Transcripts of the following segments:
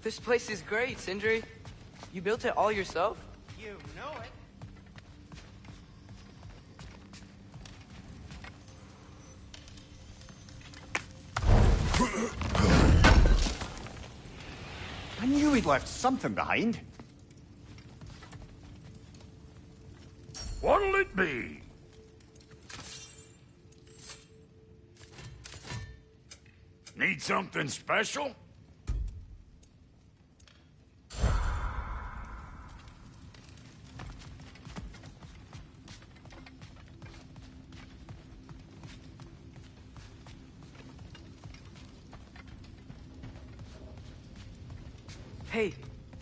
This place is great, Sindri. You built it all yourself? You know it. I knew he'd left something behind. What'll it be? Need something special? Hey,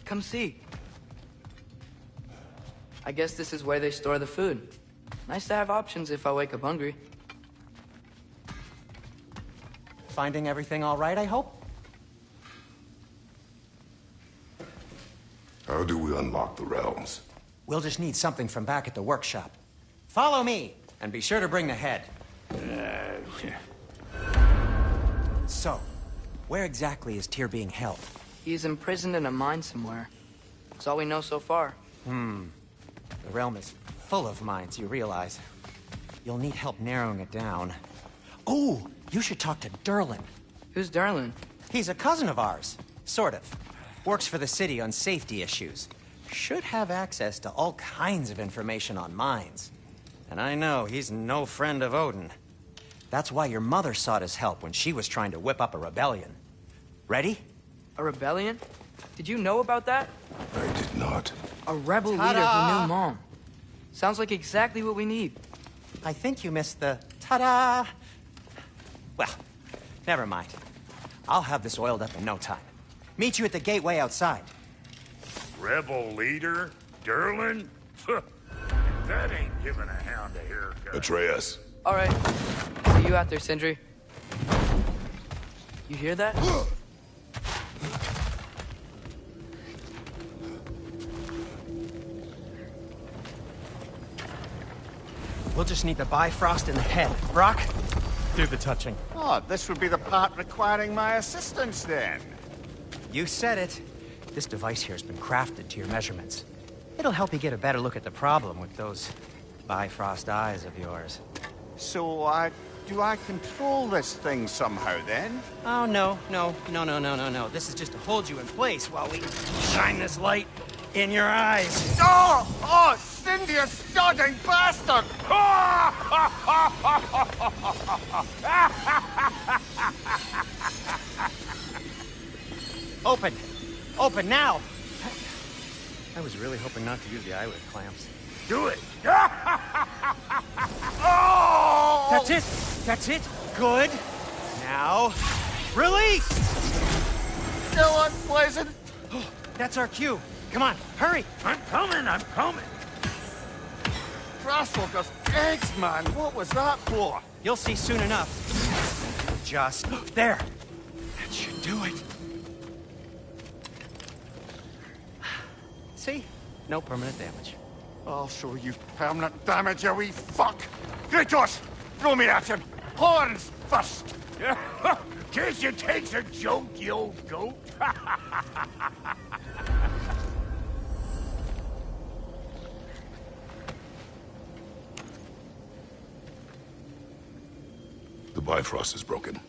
come see. I guess this is where they store the food. Nice to have options if I wake up hungry. Finding everything all right, I hope? How do we unlock the realms? We'll just need something from back at the workshop. Follow me, and be sure to bring the head. So, where exactly is Tyr being held? He's imprisoned in a mine somewhere. That's all we know so far. The realm is full of mines, you realize. You'll need help narrowing it down. Oh, you should talk to Derlin. Who's Darlin? He's a cousin of ours. Sort of. Works for the city on safety issues. Should have access to all kinds of information on mines. And I know he's no friend of Odin. That's why your mother sought his help when she was trying to whip up a rebellion. Ready? A rebellion? Did you know about that? I did not. A rebel leader who knew Mom. Sounds like exactly what we need. I think you missed the ta-da! Well, never mind. I'll have this oiled up in no time. Meet you at the gateway outside. Rebel leader? Derlin? That ain't giving a hound a haircut. Atreus. All right. See you out there, Sindri. You hear that? We'll just need the Bifrost in the head. Brock, do the touching. Oh, this would be the part requiring my assistance then. You said it. This device here has been crafted to your measurements. It'll help you get a better look at the problem with those Bifrost eyes of yours. So, do I control this thing somehow then? Oh, no. This is just to hold you in place while we shine this light in your eyes. Oh, Cindy, you sodding bastard! Open now! I was really hoping not to use the eyelid clamps. Do it! Oh! That's it! Good! Now, release! Still unpleasant. That's our cue. Come on, hurry! I'm coming! Grasswalker's eggs, man. What was that for? You'll see soon enough. Just there. That should do it. See? No permanent damage. I'll show you permanent damage, you wee fuck! Kratos! Throw me at him! Horns first! Case you takes a joke, you old goat. The Bifrost is broken.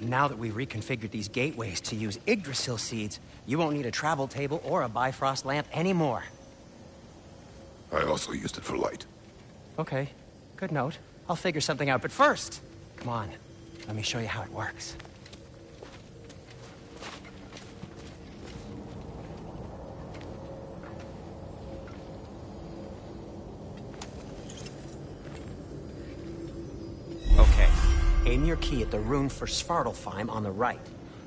Now that we've reconfigured these gateways to use Yggdrasil seeds, you won't need a travel table or a Bifrost lamp anymore. I also used it for light. Okay, good note. I'll figure something out, but first, come on, let me show you how it works. Okay, aim your key at the rune for Svartalfheim on the right,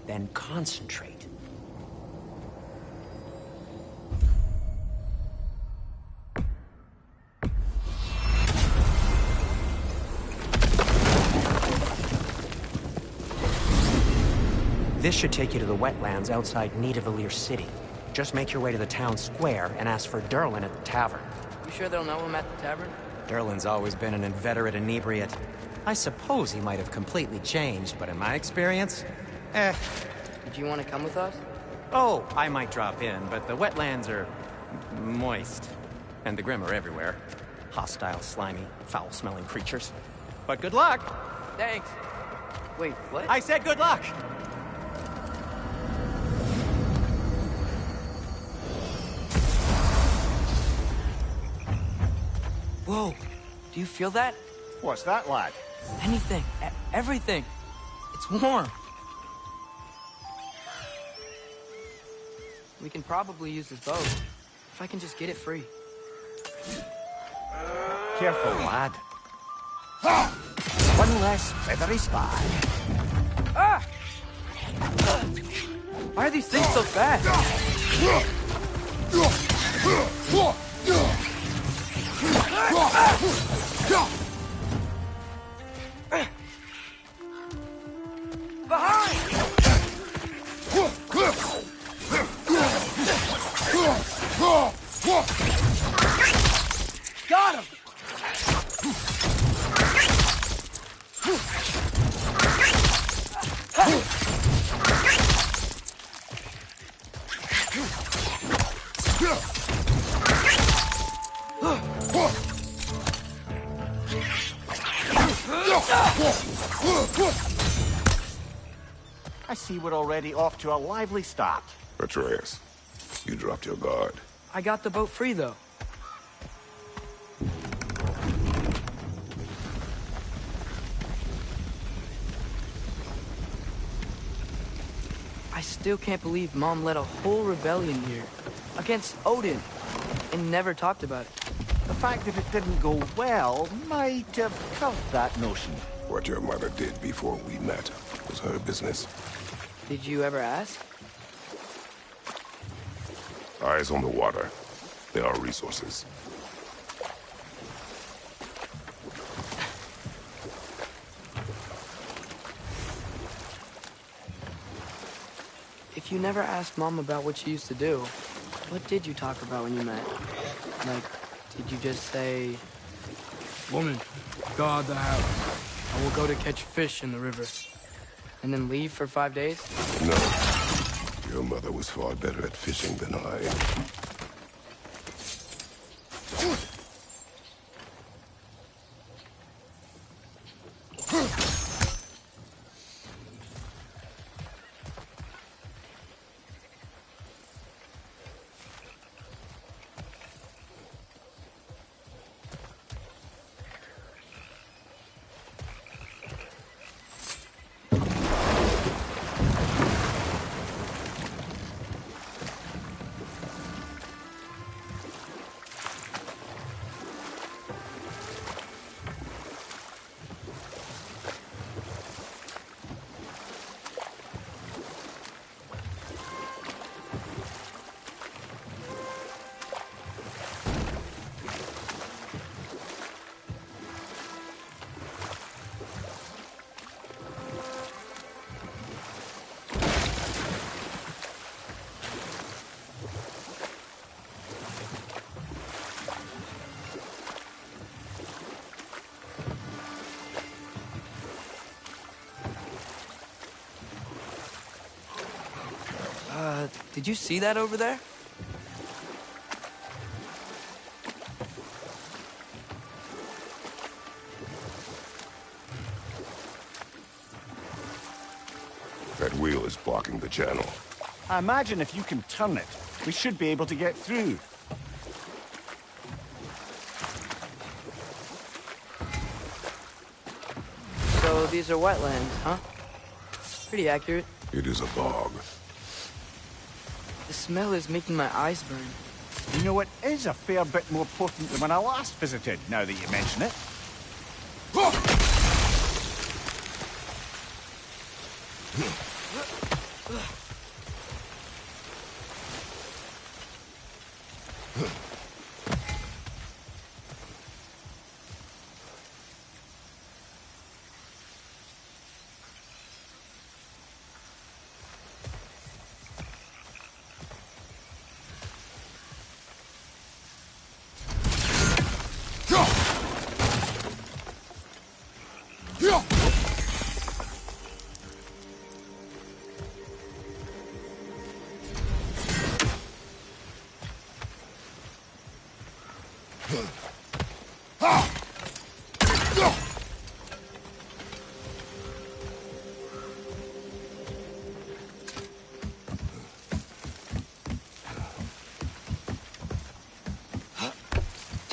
then concentrate. This should take you to the wetlands outside Nidavellir City. Just make your way to the town square and ask for Derlin at the tavern. You sure they'll know him at the tavern? Derlin's always been an inveterate inebriate. I suppose he might have completely changed, but in my experience, Did you want to come with us? Oh, I might drop in, but the wetlands are moist. And the Grim are everywhere. Hostile, slimy, foul-smelling creatures. But good luck! Thanks. Wait, what? I said good luck! Whoa, do you feel that? What's that, lad? Anything, everything. It's warm. We can probably use this boat, if I can just get it free. Careful, lad. One less feathery spy. Ah! Why are these things so fast? Behind! Got him! I see we're already off to a lively start. Atreus, you dropped your guard. I got the boat free, though. I still can't believe Mom led a whole rebellion here. Against Odin. And never talked about it. The fact that it didn't go well might have curbed that notion. What your mother did before we met was her business. Did you ever ask? Eyes on the water. There are resources. If you never asked Mom about what she used to do, what did you talk about when you met? Like, did you just say, "Woman, guard the house. I will go to catch fish in the river." And then leave for 5 days? No. Your mother was far better at fishing than I. Did you see that over there? That wheel is blocking the channel. I imagine if you can turn it, we should be able to get through. So these are wetlands, huh? Pretty accurate. It is a bog. The smell is making my eyes burn. You know, it is a fair bit more potent than when I last visited, now that you mention it.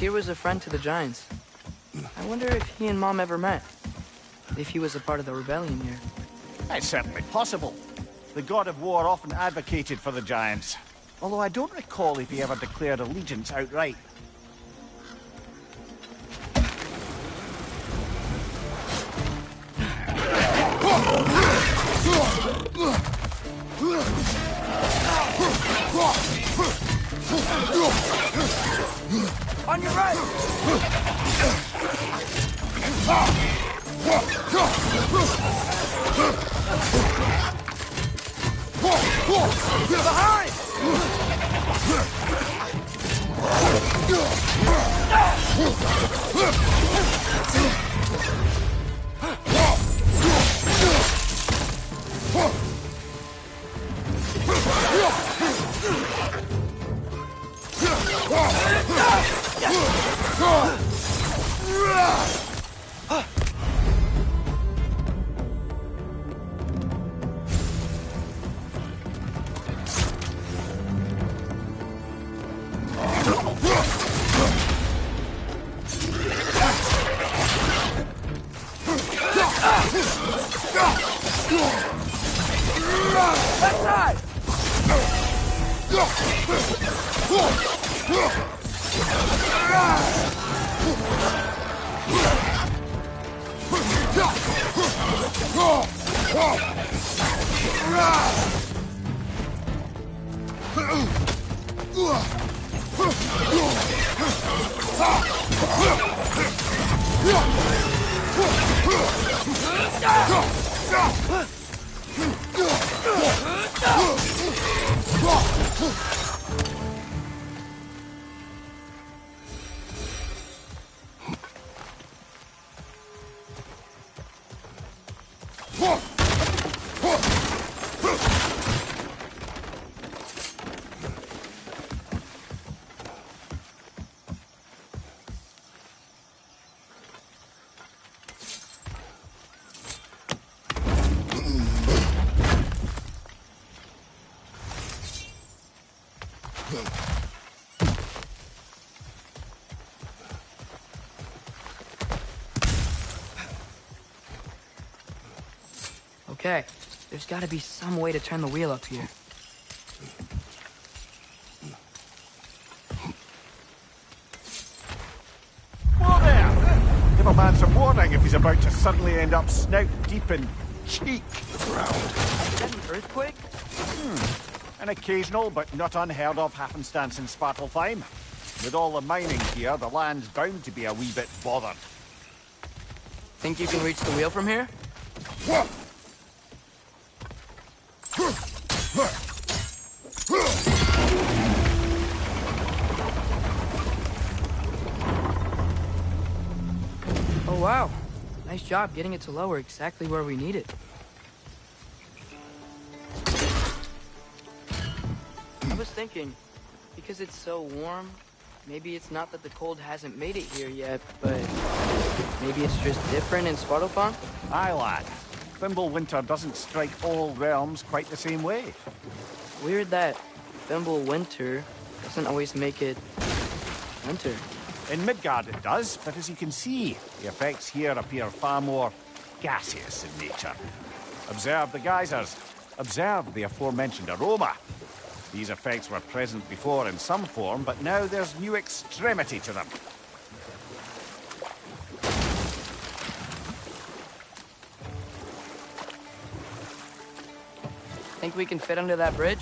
Tyr was a friend to the Giants. I wonder if he and Mom ever met. If he was a part of the rebellion here. It's certainly possible. The god of war often advocated for the Giants. Although I don't recall if he ever declared allegiance outright. On your right! Behind! Okay, there's gotta be some way to turn the wheel up here. Whoa there! Give a man some warning if he's about to suddenly end up snout deep in cheek. Is that an earthquake? An occasional but not unheard of happenstance in Svartalfheim. With all the mining here, the land's bound to be a wee bit bothered. Think you can reach the wheel from here? Oh wow, nice job getting it to lower exactly where we need it. I was thinking, because it's so warm, maybe it's not that the cold hasn't made it here yet, but maybe it's just different in Svartalfheim? Aye, lad. Thimble winter doesn't strike all realms quite the same way. Weird that Thimble winter doesn't always make it winter. In Midgard it does, but as you can see, the effects here appear far more gaseous in nature. Observe the geysers. Observe the aforementioned aroma. These effects were present before in some form, but now there's new extremity to them. Think we can fit under that bridge?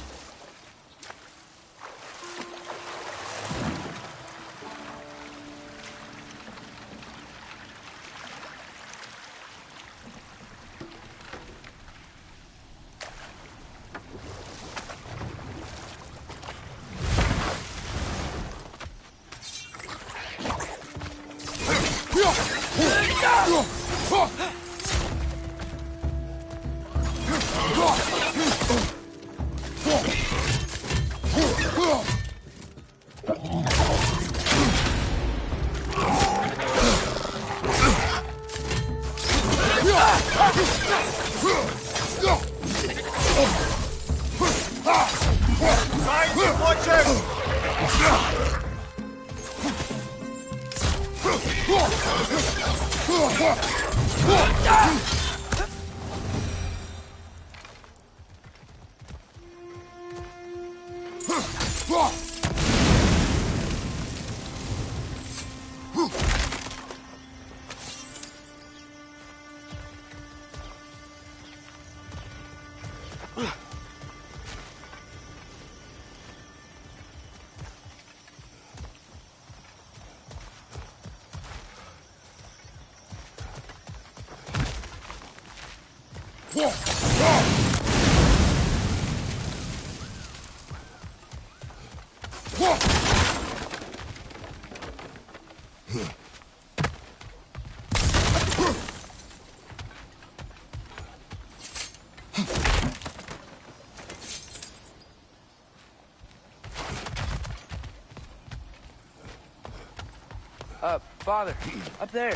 Father, up there.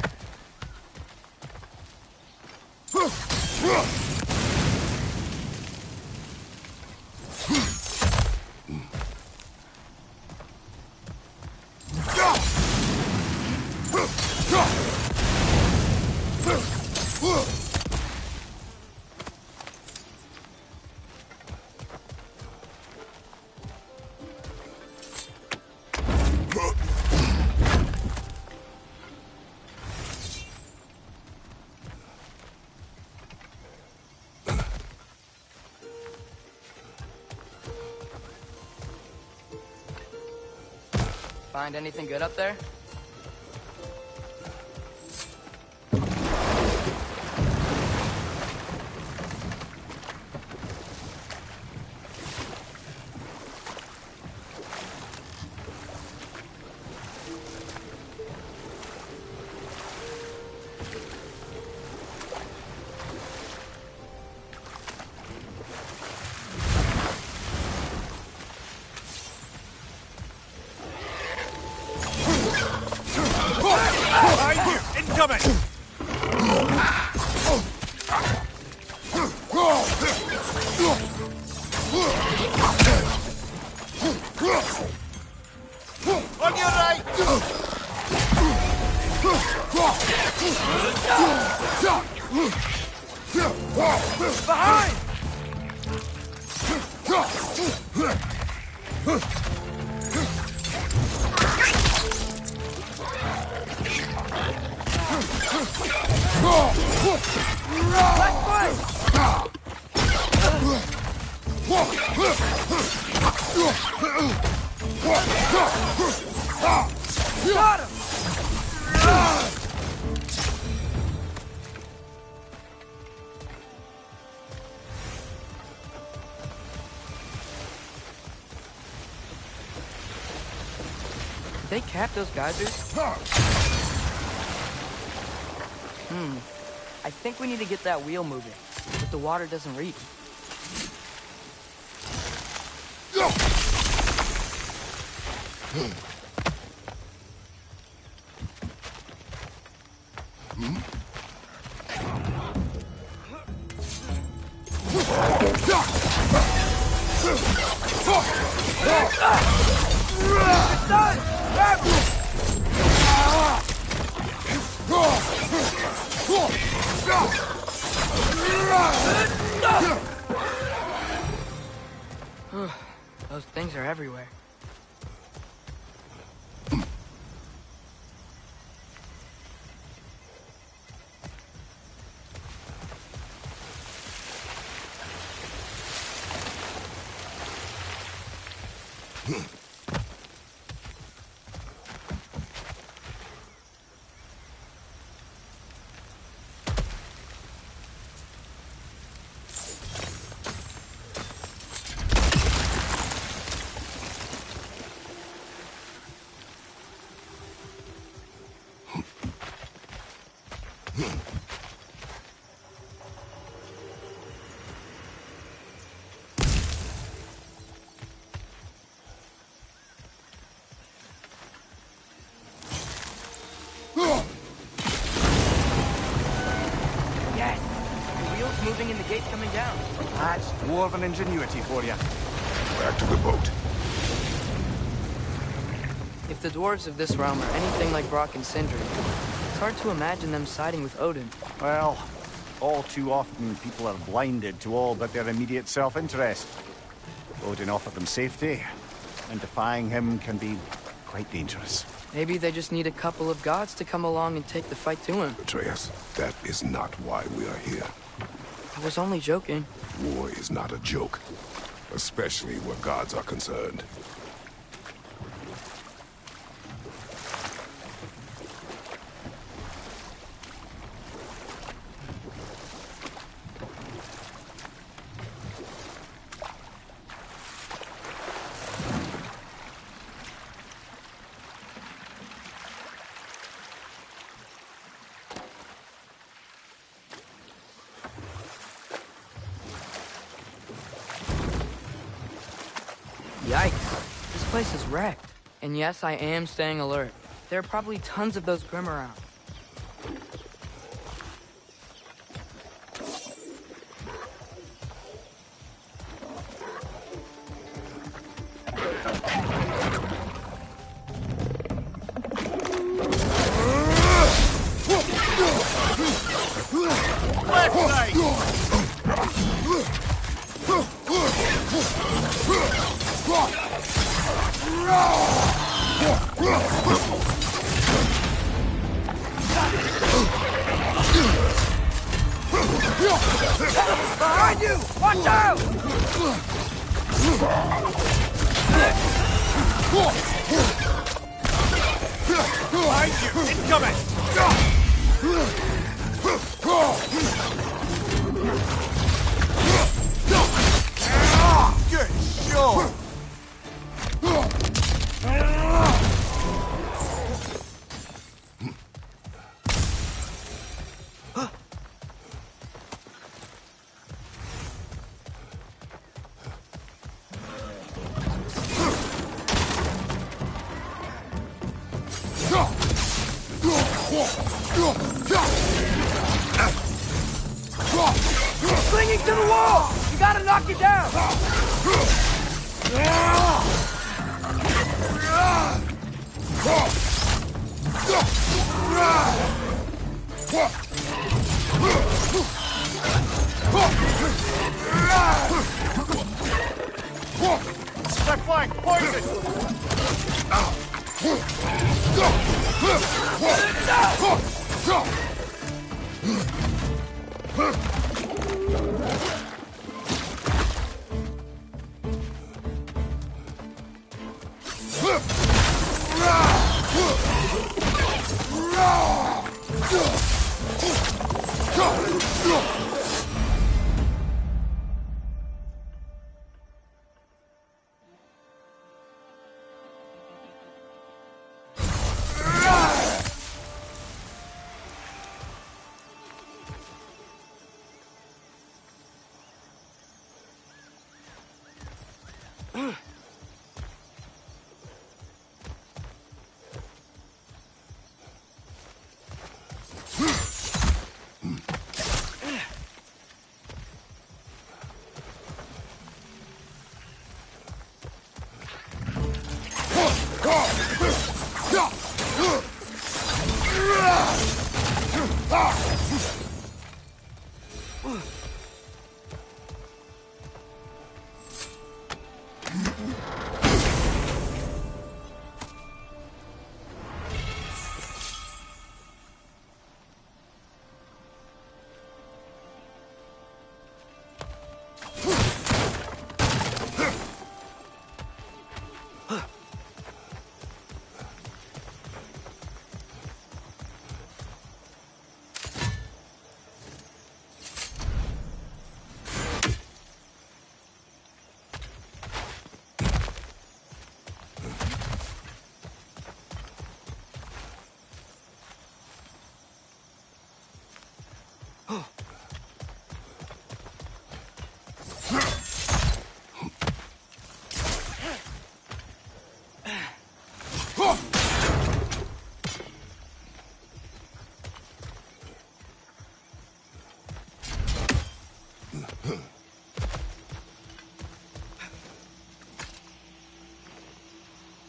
Find anything good up there? Incoming! On your right! Behind! Got him! Did they cap those geysers? I think we need to get that wheel moving, but the water doesn't reach. It's done! Those things are everywhere. Yes! The wheel's moving and the gate's coming down. That's dwarven ingenuity for you. Back to the boat. If the dwarves of this realm are anything like Brock and Sindri, It's hard to imagine them siding with Odin. Well, all too often people are blinded to all but their immediate self-interest. Odin offered them safety, and defying him can be quite dangerous. Maybe they just need a couple of gods to come along and take the fight to him. Atreus, that is not why we are here. I was only joking. War is not a joke, especially where gods are concerned. Yikes. This place is wrecked. And yes, I am staying alert. There are probably tons of those Grim around. Behind you! Watch out! Behind you! Incoming! Good show! Clinging to the wall! You gotta knock it down! My flank! Poison!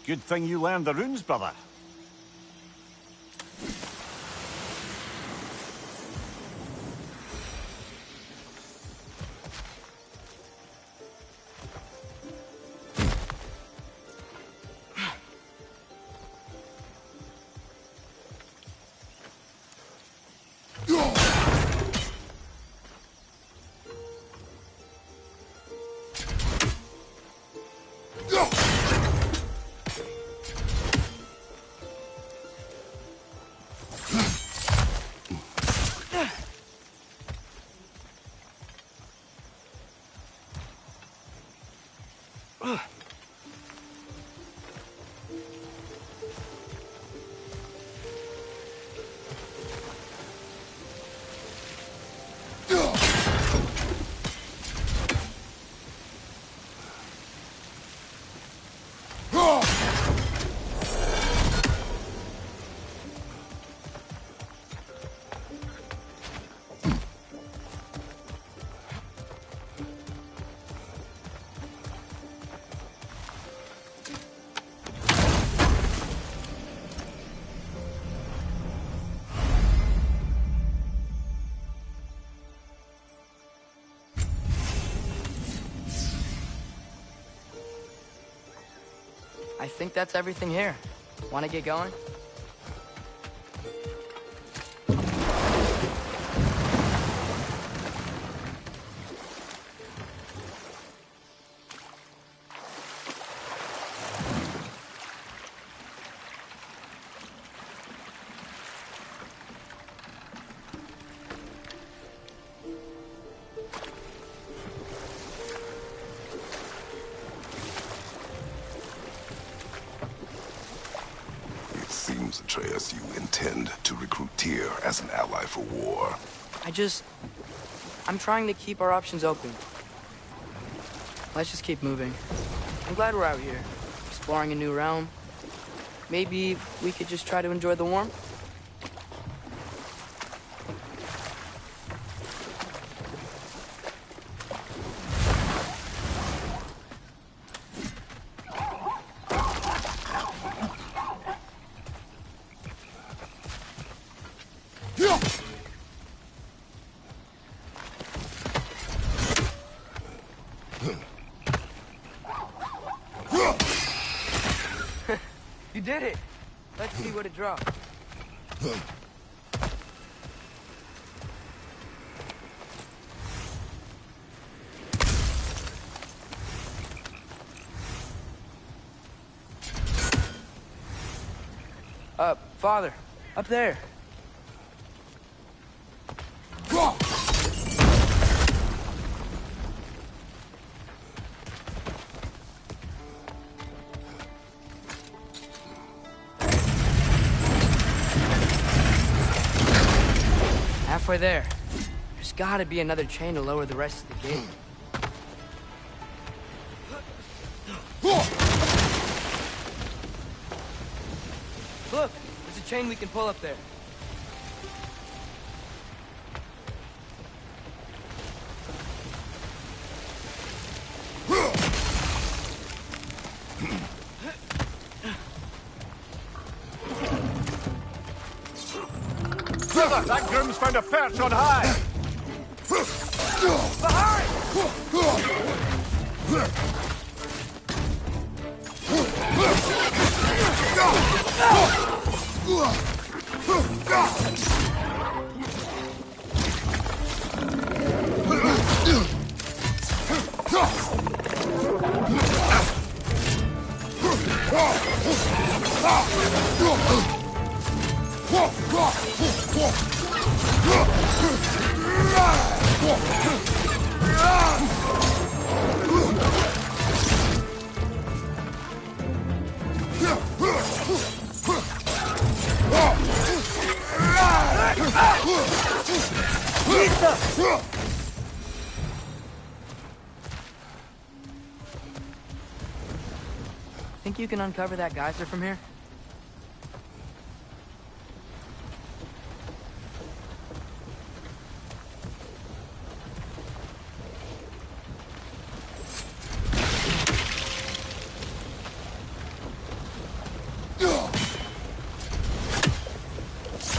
Good thing you learned the runes, brother. I think that's everything here. Want to get going? Seems, Atreus, you intend to recruit Tyr as an ally for war. I'm trying to keep our options open. Let's just keep moving. I'm glad we're out here, exploring a new realm. Maybe we could just try to enjoy the warmth? You did it! Let's see what it drops. Father, up there. Halfway there. There's gotta be another chain to lower the rest of the gate. Look, there's a chain we can pull up there. Brother, that groom's found a perch on high! Think you can uncover that geyser from here?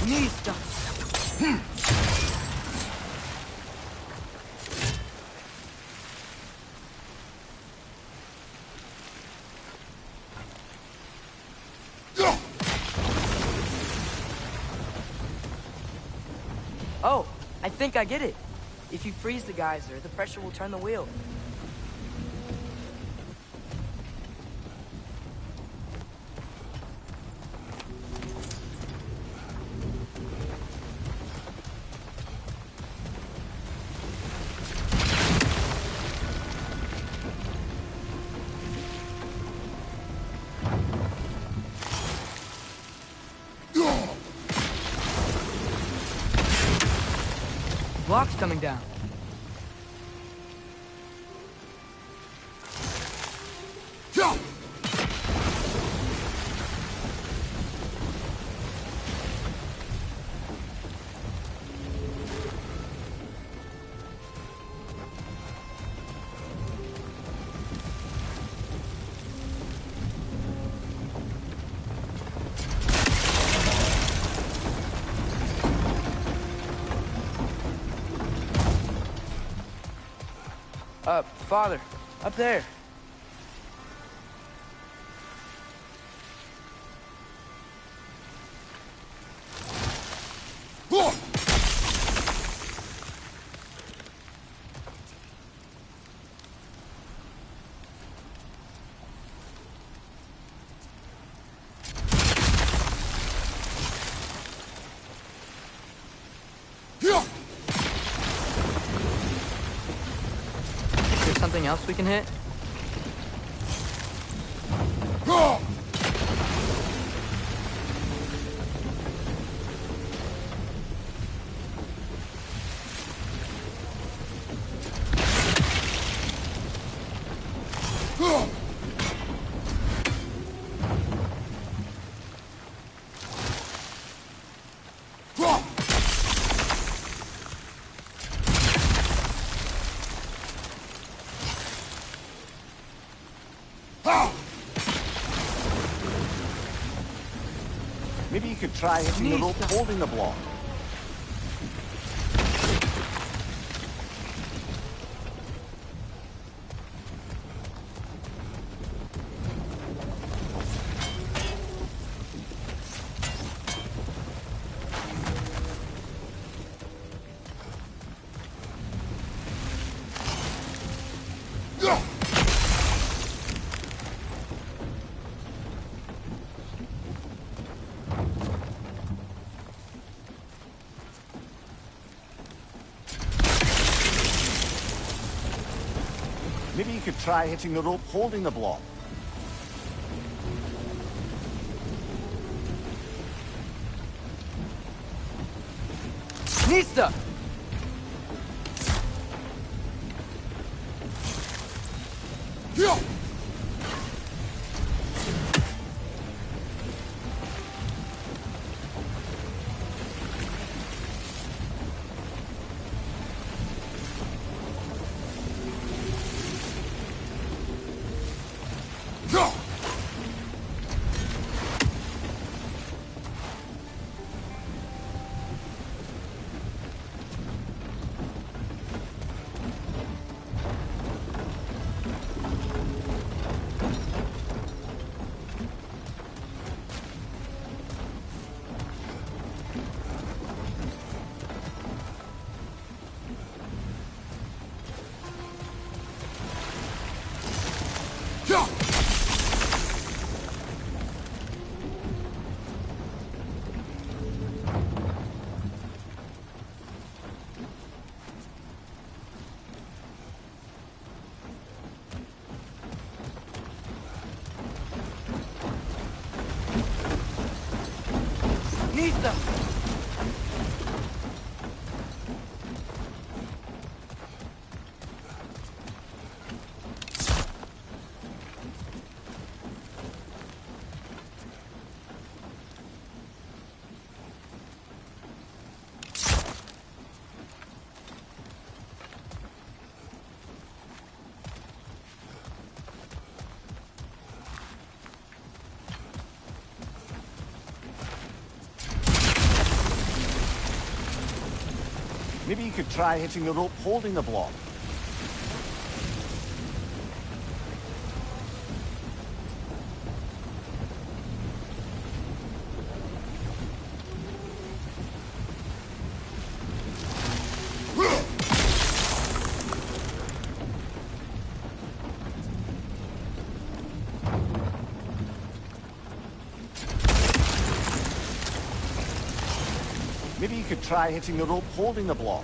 Need stuff. Oh, I think I get it. If you freeze the geyser, the pressure will turn the wheel. block's coming down. Father, up there. Something else we can hit? Maybe you could try hitting the rope holding the block. Maybe you could try hitting the rope holding the block. Nista! Nista! Maybe you could try hitting the rope holding the block. Maybe you could try hitting the rope holding the block.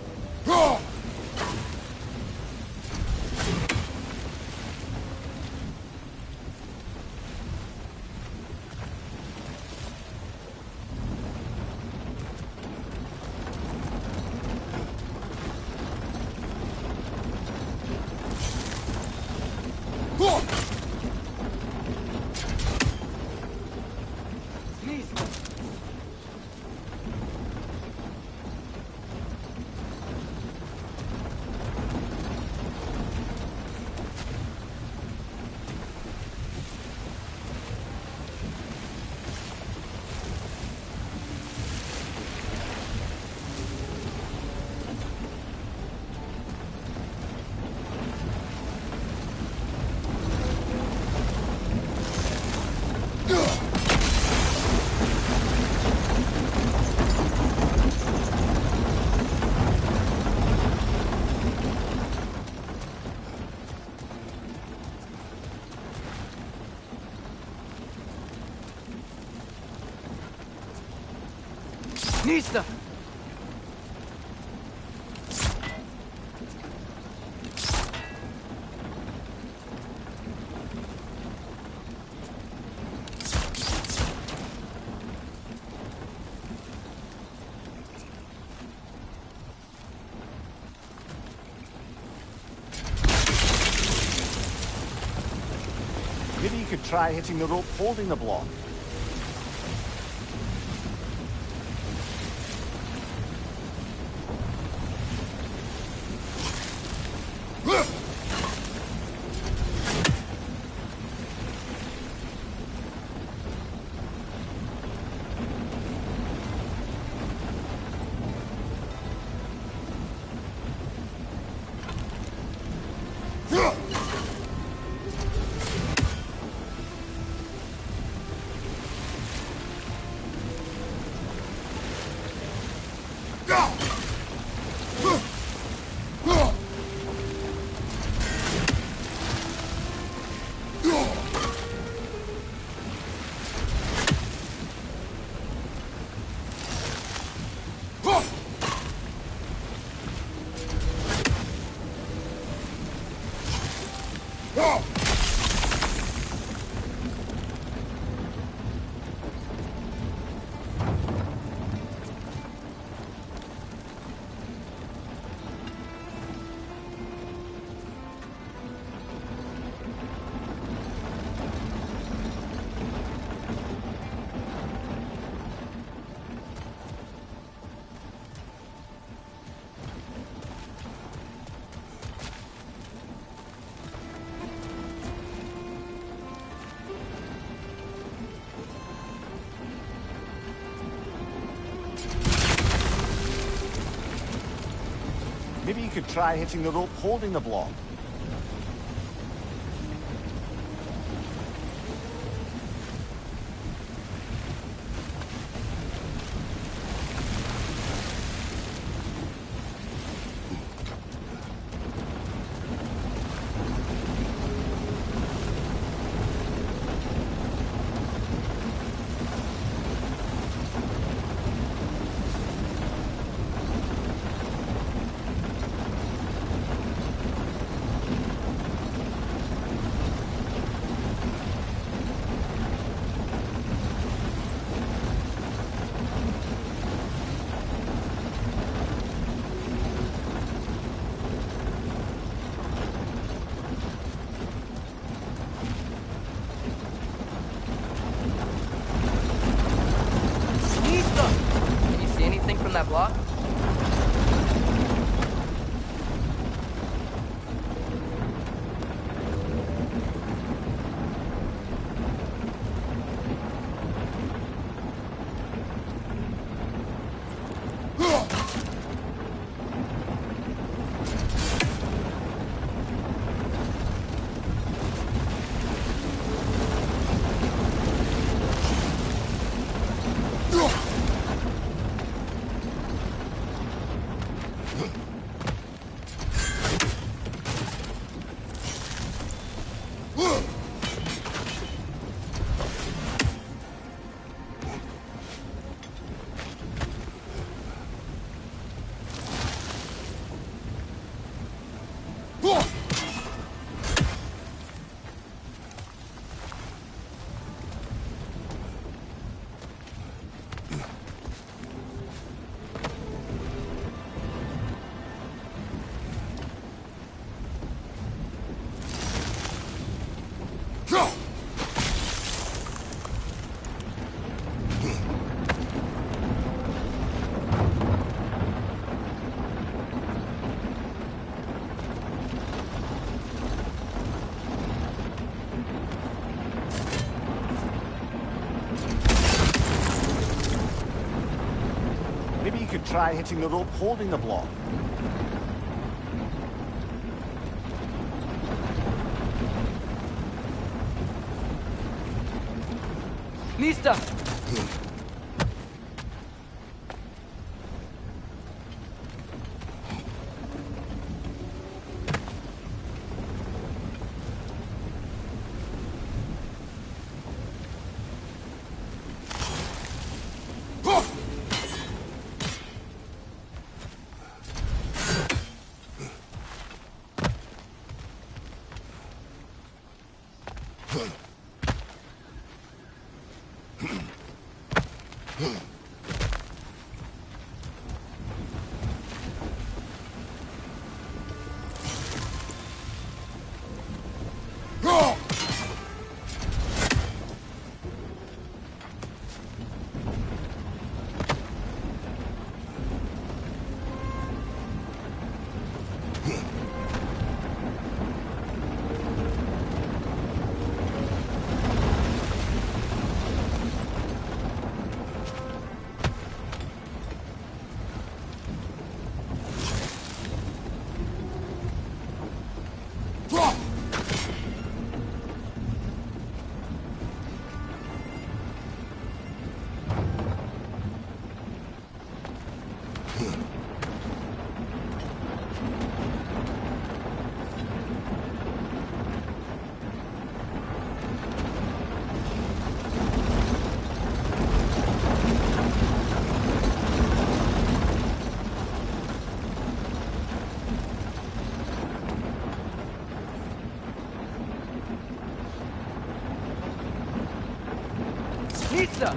Nista! Maybe you could try hitting the rope holding the block. Maybe you could try hitting the rope holding the block. Can you see anything from that block? try hitting the rope holding the block. Mista! Pizza!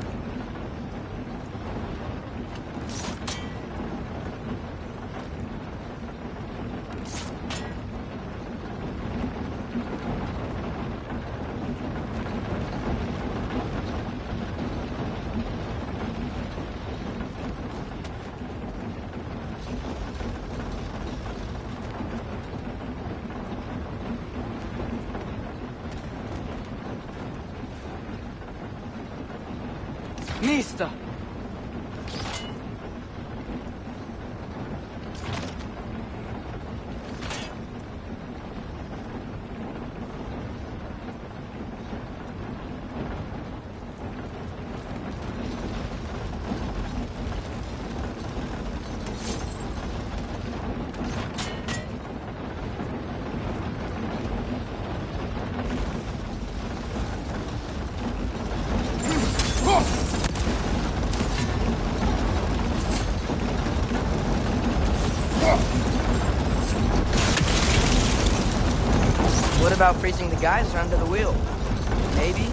Mista! What about freezing the geyser under the wheel? Maybe?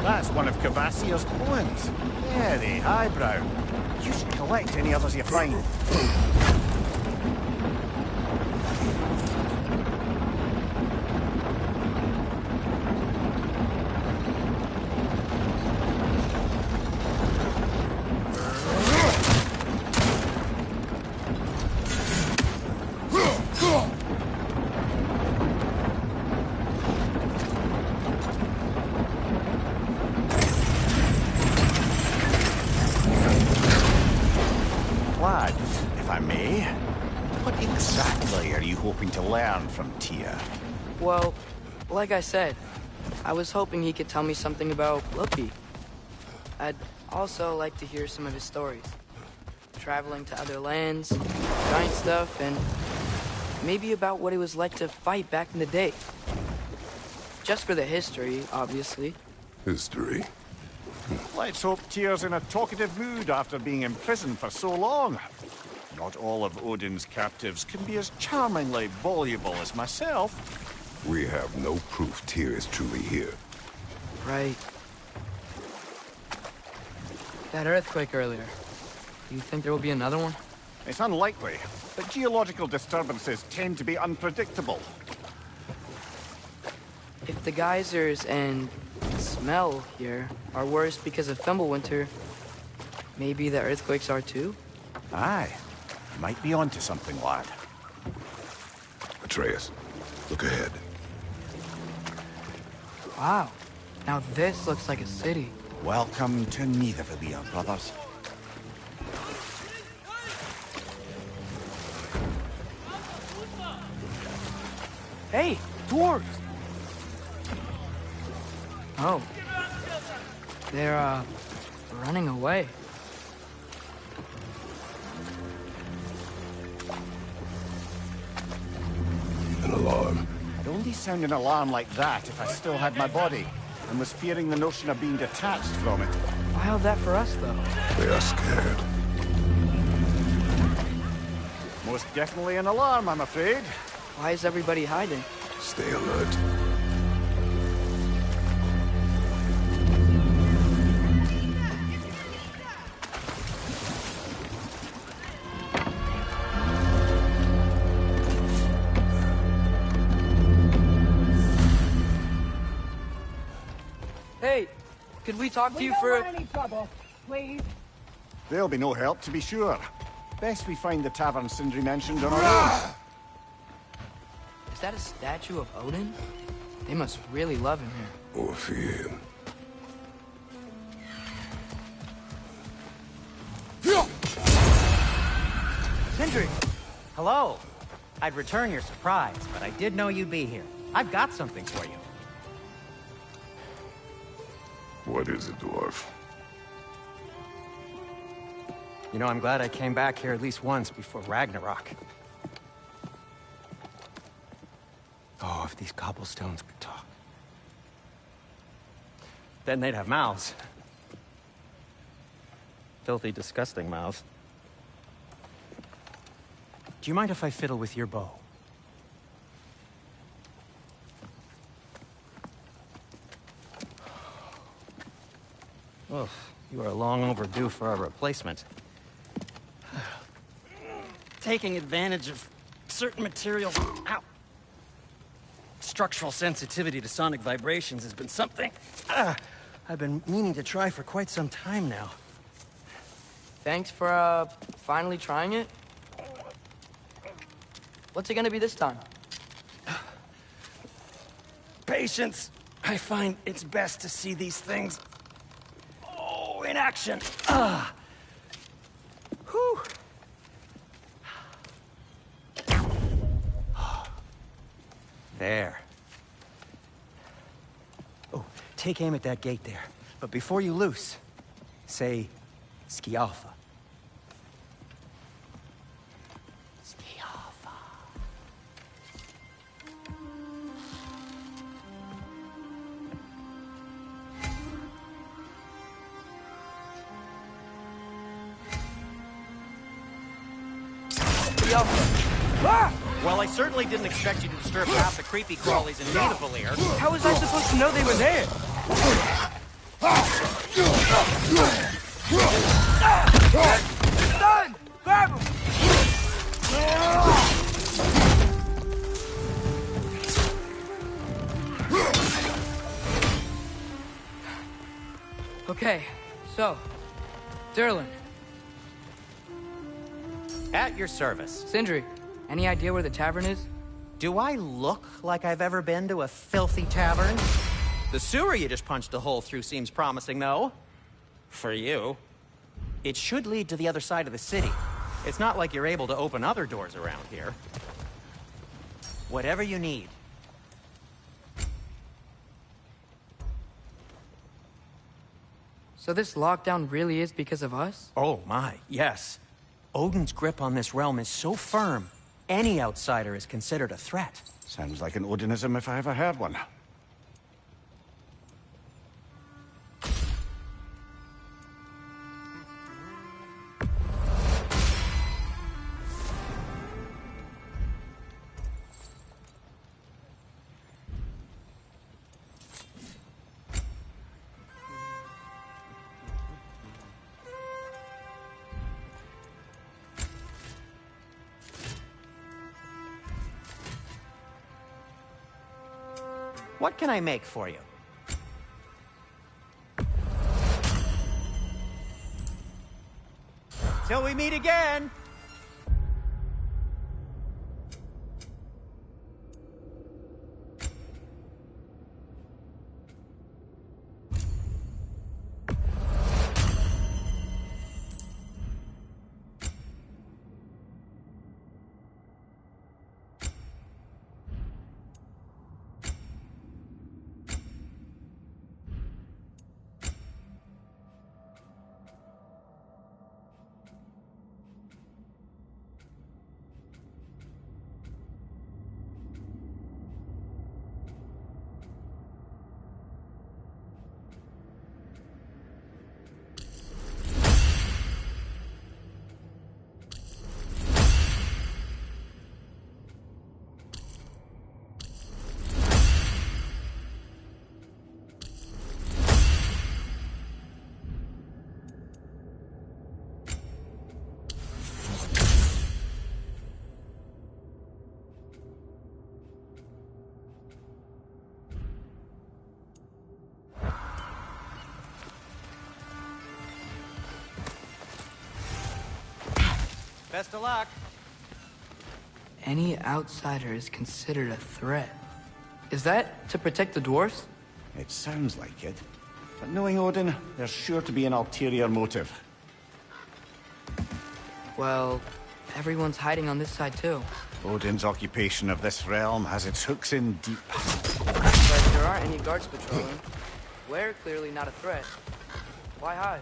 That's one of Cavassier's poems. Very highbrow. You should collect any others you find. Lad, if I may, what exactly are you hoping to learn from Tia? Well, like I said, I was hoping he could tell me something about Loki. I'd also like to hear some of his stories. Traveling to other lands, giant stuff, and maybe about what it was like to fight back in the day. Just for the history, obviously. History. Let's hope Tyr's in a talkative mood after being in prison for so long. Not all of Odin's captives can be as charmingly voluble as myself. We have no proof Tyr is truly here. Right. That earthquake earlier. Do you think there will be another one? It's unlikely, but geological disturbances tend to be unpredictable. If the geysers and smell here are worse because of Fimbulwinter, maybe the earthquakes are too? Aye. Might be onto something, lad. Atreus, look ahead. Wow. Now this looks like a city. Welcome to Nidavellir, brothers. Hey, dwarves! Oh. They're, running away. An alarm. I'd only sound an alarm like that if I still had my body, and was fearing the notion of being detached from it. Why all that for us, though? They are scared. Most definitely an alarm, I'm afraid. Why is everybody hiding? Stay alert. Hey, could we talk to you for any trouble, please. There'll be no help, to be sure. Best we find the tavern Sindri mentioned on our own. Is that a statue of Odin? They must really love him here. Or fear him. Sindri! Hello. I'd return your surprise, but I did know you'd be here. I've got something for you. What is it, dwarf? You know, I'm glad I came back here at least once before Ragnarok. Oh, if these cobblestones could talk. Then they'd have mouths. Filthy, disgusting mouths. Do you mind if I fiddle with your bow? Oh, you are long overdue for a replacement. Taking advantage of certain materials. Ow. Structural sensitivity to sonic vibrations has been something I've been meaning to try for quite some time now. Thanks for, finally trying it. What's it gonna be this time? Patience. I find it's best to see these things, in action. Whew. There. Oh, take aim at that gate there. But before you loose, say, Skialfa. Skialfa. Well, I certainly didn't expect you to disturb half the creepy crawlies in Nidavellir. How was I supposed to know they were there? Done! Grab him! Okay, so, Durlin. At your service. Sindri, any idea where the tavern is? Do I look like I've ever been to a filthy tavern? The sewer you just punched a hole through seems promising, though. For you. It should lead to the other side of the city. It's not like you're able to open other doors around here. Whatever you need. So this lockdown really is because of us? Oh my, yes. Odin's grip on this realm is so firm, any outsider is considered a threat. Sounds like an Odinism if I ever heard one. What can I make for you? Till we meet again! Best of luck. Any outsider is considered a threat. Is that to protect the dwarves? It sounds like it. But knowing Odin, there's sure to be an ulterior motive. Well, everyone's hiding on this side too. Odin's occupation of this realm has its hooks in deep. But there aren't any guards patrolling. We're clearly not a threat. Why hide?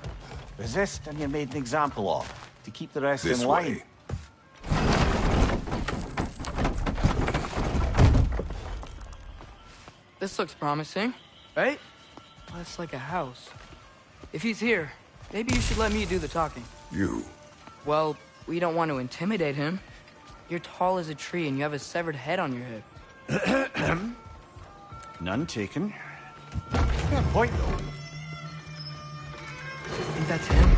Resist and you're made an example of, to keep the rest This in line. way. This looks promising, right? Well, it's like a house. If he's here, maybe you should let me do the talking. You. Well, we don't want to intimidate him. You're tall as a tree and you have a severed head on your hip. None taken. Fair point, though. Think that's him?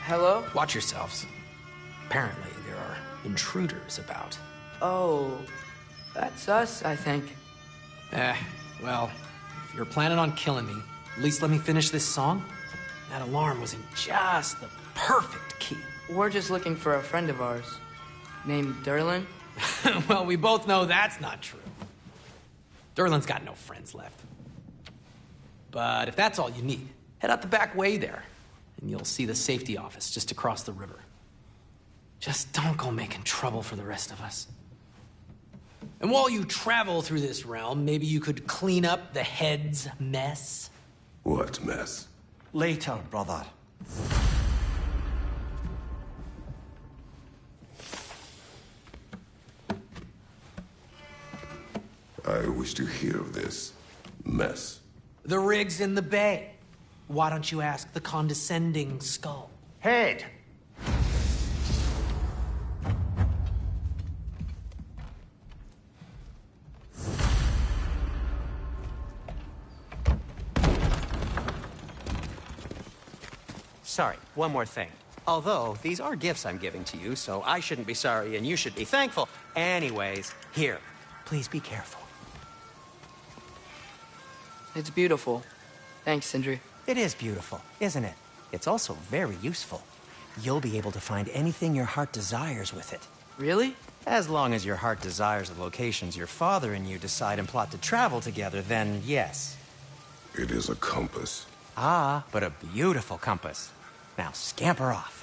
Hello? Watch yourselves. Apparently, there are intruders about. Oh, that's us, I think. Well, if you're planning on killing me, at least let me finish this song. That alarm was in just the perfect key. We're just looking for a friend of ours, named Derlin. Well, we both know that's not true. Derlin's got no friends left. But if that's all you need, head out the back way there, and you'll see the safety office just across the river. Just don't go making trouble for the rest of us. And while you travel through this realm, maybe you could clean up the head's mess? What mess? Later, brother. I wish to hear of this mess. The rig's in the bay. Why don't you ask the condescending skull? Head! Sorry, one more thing. Although, these are gifts I'm giving to you, so I shouldn't be sorry and you should be thankful. Anyways, here, please be careful. It's beautiful. Thanks, Sindri. It is beautiful, isn't it? It's also very useful. You'll be able to find anything your heart desires with it. Really? As long as your heart desires the locations your father and you decide and plot to travel together, then yes. It is a compass. Ah, but a beautiful compass. Now scamper off.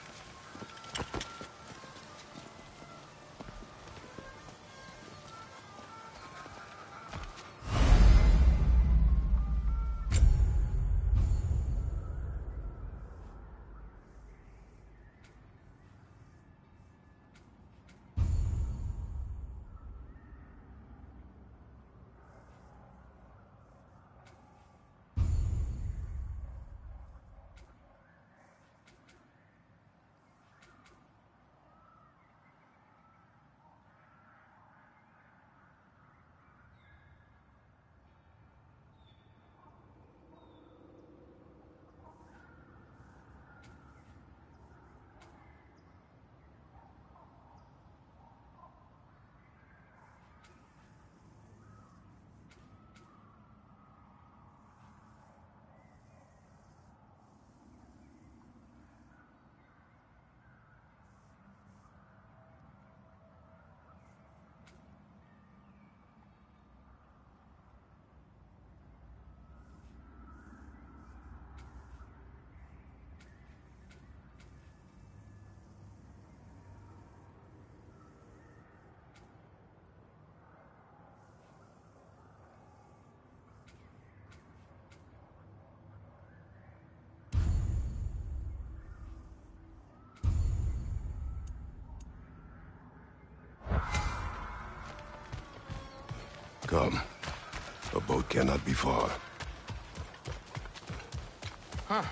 Come. A boat cannot be far. Huh.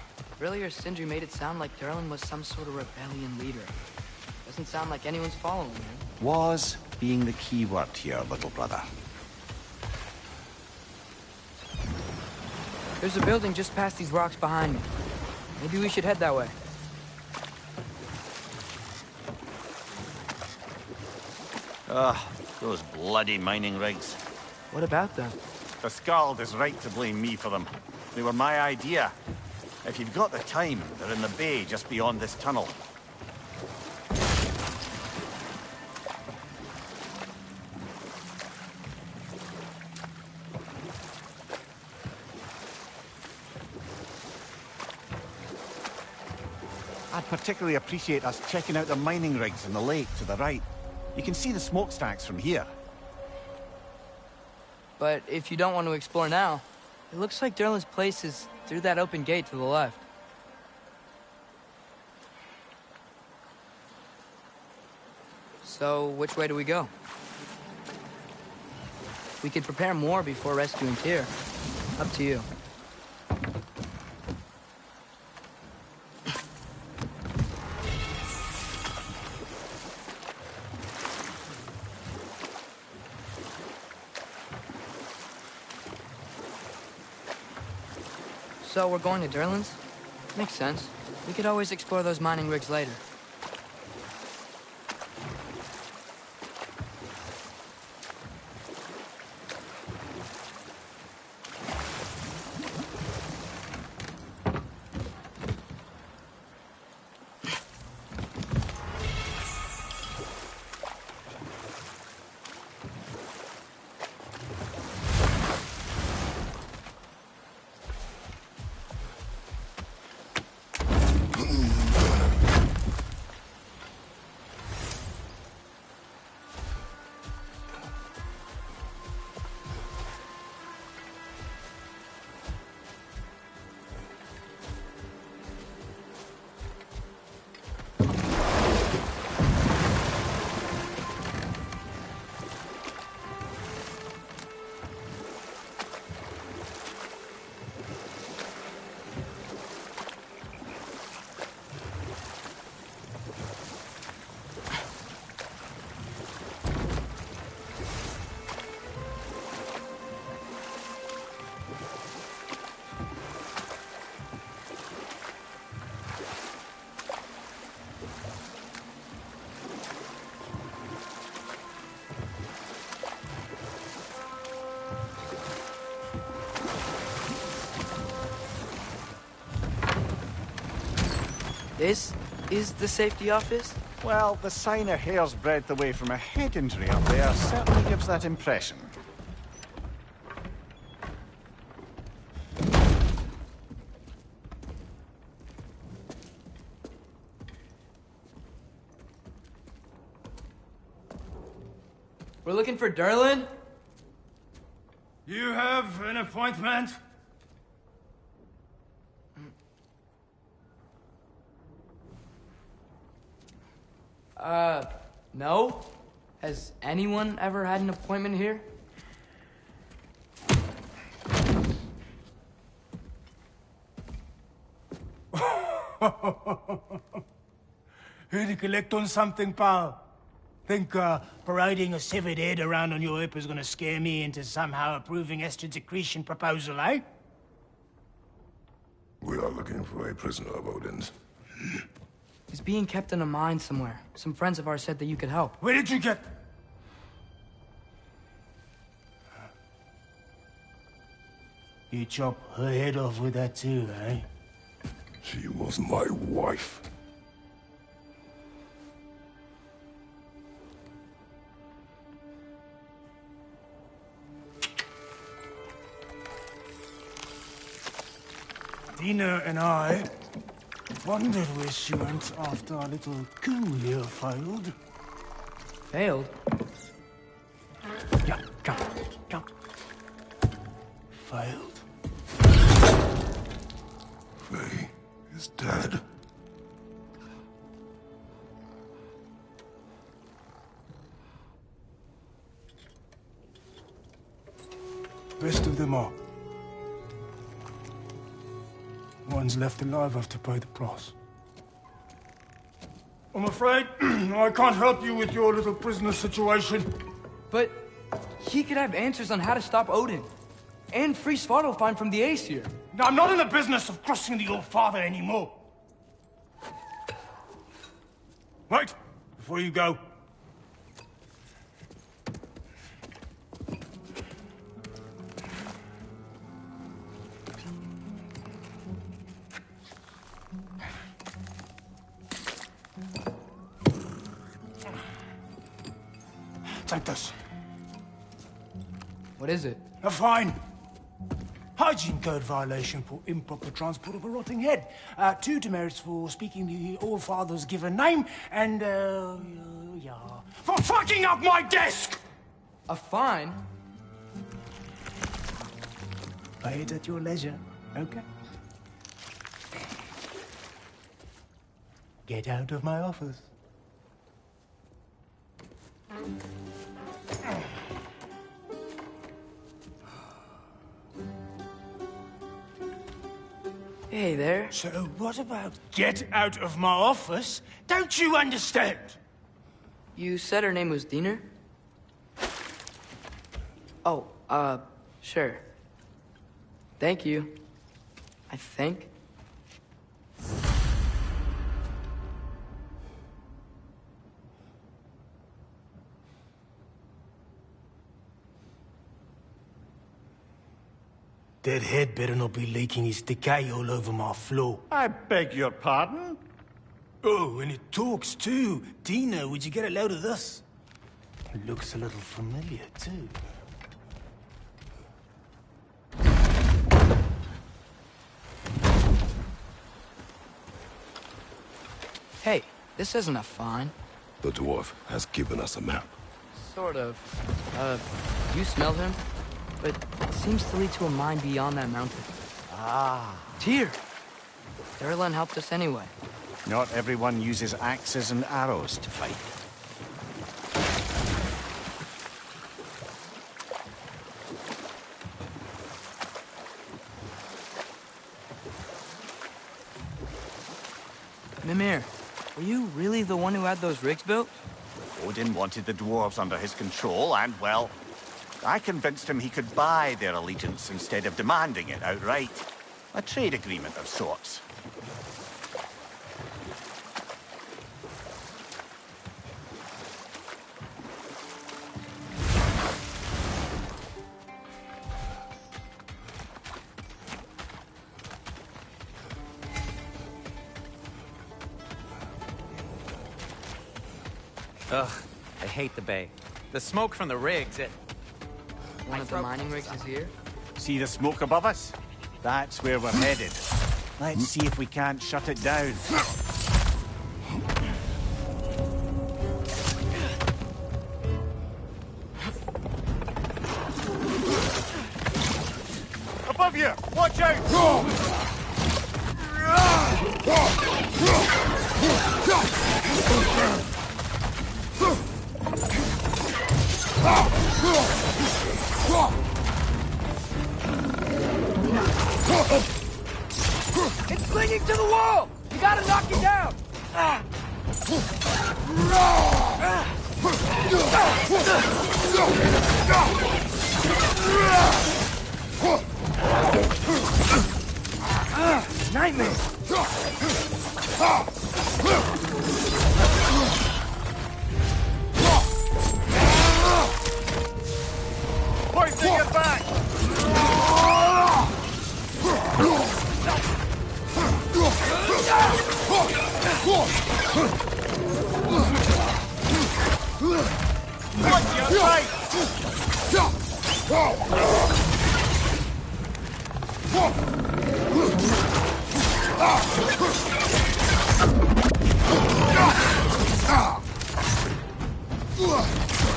Earlier, Sindri made it sound like Derlin was some sort of rebellion leader. Doesn't sound like anyone's following him. Was being the key word here, little brother. There's a building just past these rocks behind me. Maybe we should head that way. Those bloody mining rigs. What about them? The Skald is right to blame me for them. They were my idea. If you've got the time, they're in the bay just beyond this tunnel. I'd particularly appreciate us checking out the mining rigs in the lake to the right. You can see the smokestacks from here. But if you don't want to explore now, it looks like Derlin's place is through that open gate to the left. So, which way do we go? We could prepare more before rescuing Tyr. Up to you. So we're going to Derlin's? Makes sense. We could always explore those mining rigs later. This is the safety office? Well, the sign a hair's breadth away from a head injury up there certainly gives that impression. We're looking for Derlin? You have an appointment? No? Has anyone ever had an appointment here? Here to collect on something, pal? Think, parading a severed head around on your hip is gonna scare me into somehow approving Esther's accretion proposal, eh? We are looking for a prisoner of Odin's. He's being kept in a mine somewhere. Some friends of ours said that you could help. Where did you get... You chop her head off with that too, eh? She was my wife. Dina and I wondered where she went after our little coup here failed. Failed? Yeah, come. Failed. Faye is dead. Rest of them are. Ones left alive have to pay the price. I'm afraid I can't help you with your little prisoner situation. But he could have answers on how to stop Odin. And free Svartalfheim from the Aesir. I'm not in the business of crossing the old father anymore. Right, before you go. Take this. What is it? A fine. Hygiene code violation for improper transport of a rotting head. 2 demerits for speaking the All-Father's given name, and, yeah, for fucking up my desk! A fine? Pay it at your leisure, okay? Get out of my office. Hey there. So what about get out of my office? Don't you understand? You said her name was Diener? Oh, sure. Thank you. I think. That head better not be leaking his decay all over my floor. I beg your pardon? Oh, and it talks too. Dina, would you get a load of this? It looks a little familiar too. Hey, this isn't a fine. The dwarf has given us a map. Sort of. You smelled him? But it seems to lead to a mine beyond that mountain. Ah. Tyr! Durlan helped us anyway. Not everyone uses axes and arrows to fight. Mimir, were you really the one who had those rigs built? Odin wanted the dwarves under his control, and, well, I convinced him he could buy their allegiance instead of demanding it outright. A trade agreement of sorts. Ugh, I hate the bay. The smoke from the rigs, One of the mining rigs is here? See the smoke above us? That's where we're headed. Let's see if we can't shut it down. Above you! Watch out! It's clinging to the wall! You gotta knock it down! Nightmare! Hoisting it back! Watch your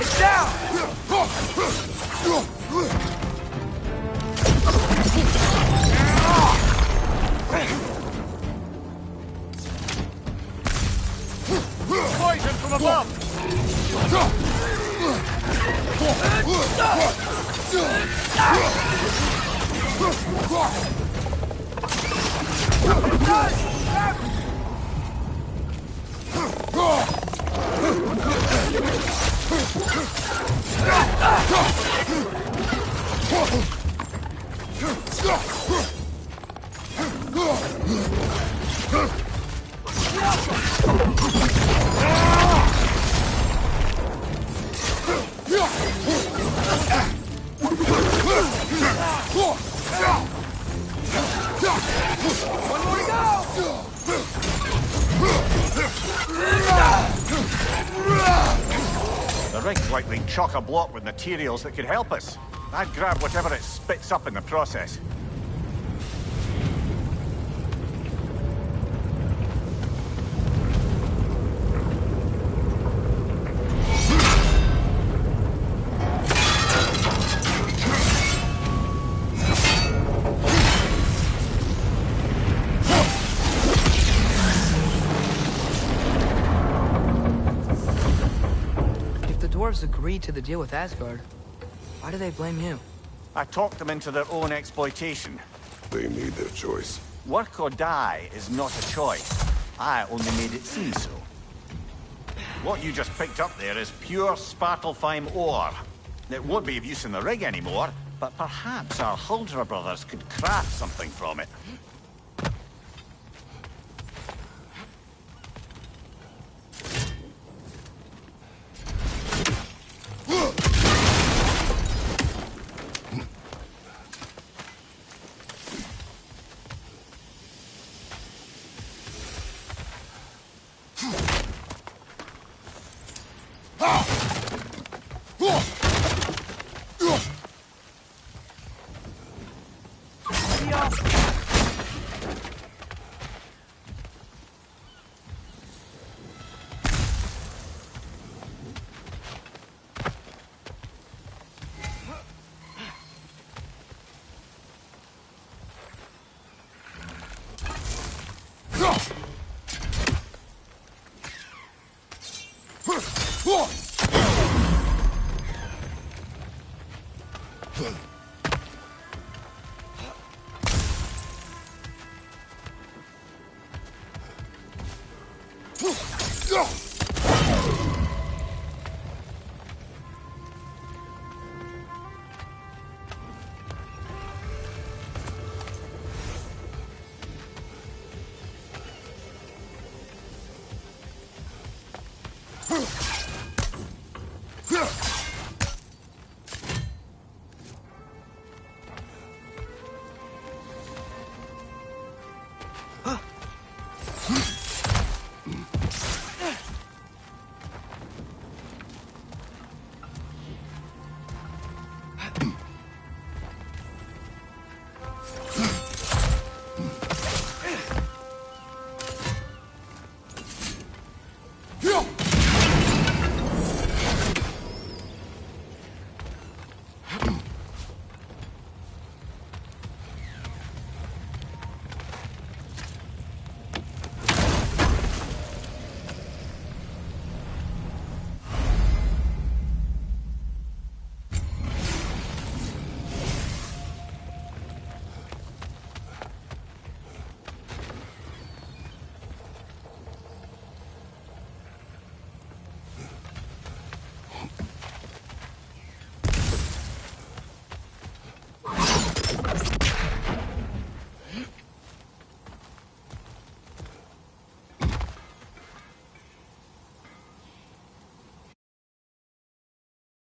It's down! Poison from above! One more to go! rig's likely chock-a-block with materials that could help us. I'd grab whatever it spits up in the process. Dwarves agreed to the deal with Asgard. Why do they blame you? I talked them into their own exploitation. They made their choice. Work or die is not a choice. I only made it seem so. What you just picked up there is pure Svartalfheim ore. It won't be of use in the rig anymore, but perhaps our Huldra brothers could craft something from it.